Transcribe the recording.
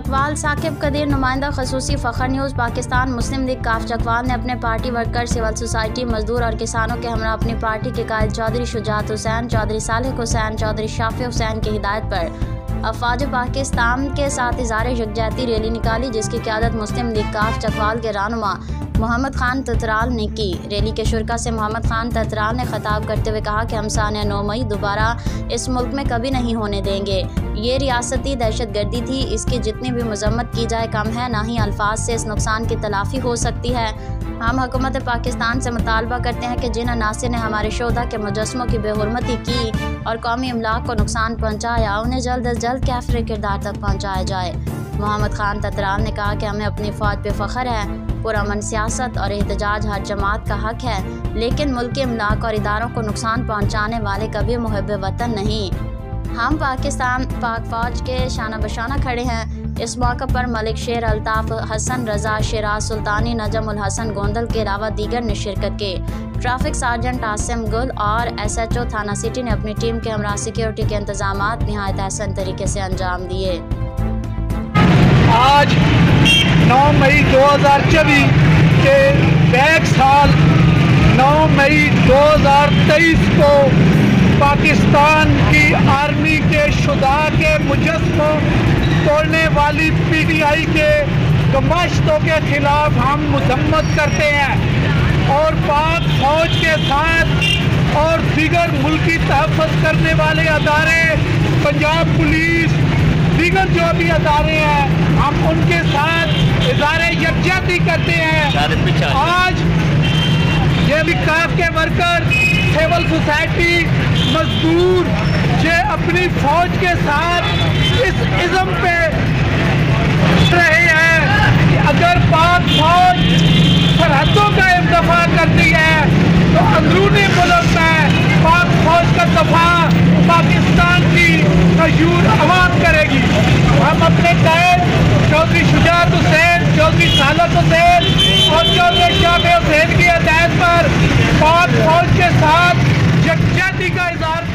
चकवाल। साकिब कदीर, नुमाइंदा खसूसी फ़ख्र न्यूज़। पाकिस्तान मुस्लिम लीग काफ चकवाल ने अपने पार्टी वर्कर, सिविल सोसाइटी, मजदूर और किसानों के हमरा अपनी पार्टी के कायद चौधरी शुजात हुसैन, चौधरी सालेह हुसैन, चौधरी शाफी हुसैन की हिदायत पर अफवाज पाकिस्तान के साथ इज़हार यकजहती रैली निकाली, जिसकी क़यादत मुस्लिम लीग काफ चकवाल के रहनुमा मोहम्मद खान ततराल ने की। रैली के शुरका से मोहम्मद खान ततराल ने खिताब करते हुए कहा कि हम साने 9 मई दोबारा इस मुल्क में कभी नहीं होने देंगे। ये रियासती दहशत गर्दी थी, इसकी जितनी भी मजम्मत की जाए कम है, ना ही अल्फाज से इस नुकसान की तलाफ़ी हो सकती है। हम हुकूमत पाकिस्तान से मुतालबा करते हैं कि जिन अनासिर ने हमारे शोधा के मुजस्मों की बेहुरमती की और कौमी अमलाक को नुकसान पहुँचाया, उन्हें जल्द अज जल्द काफिर किरदार तक पहुँचाया जाए। मोहम्मद खान ततराल ने कहा कि हमें अपनी फ़ौज पे फ़ख्र है। पुरअमन सियासत और एहतजाज हर जमात का हक है, लेकिन मुल्की अमलाक और इदारों को नुकसान पहुँचाने वाले कभी मुहब्बे वतन नहीं। हम पाक फ़ौज के शाना बशाना खड़े हैं। इस मौके पर मलिक शेर, अल्ताफ़ हसन रज़ा, शिराज सुल्तानी, नजम उल हसन गोंदल के अलावा दीगर ने शिरकत की। ट्रैफिक सार्जेंट आसिम गुल और SHO थाना सिटी ने अपनी टीम के हमरा सिक्योरिटी के इंतजामात निहायत आसान तरीके से अंजाम दिए। आज 9 मई 2024 के बैक साल 9 मई 2023 को पाकिस्तान की आर्मी के शुदा के मुजस्मों तोड़ने वाली PTI के गमाश्तों के खिलाफ हम मजम्मत करते हैं और पाक फौज के साथ और दीगर मुल्की तहफ़्फ़ुज़ करने वाले अदारे, पंजाब पुलिस, दीगर जो भी अदारे हैं, हम उनके साथ इज़हार यकजहती करते हैं। आज ये भी काफ के वर्कर, सिविल सोसाइटी, मजदूर जो अपनी फौज के साथ इस इज़्म पे रहे हैं कि अगर पाक फौज सरहदों का दफा करती है तो अंदरूनी मुल्क में पाक फौज का दफा पाकिस्तान की मशहूर आवाम करेगी। हम अपने कैद चौधरी शुजात हुसैन, चौधरी सालेह हुसैन और चौधरी शाफी हुसैन की हिदायत पर पाक फौज के साथ यकजहती का इज़हार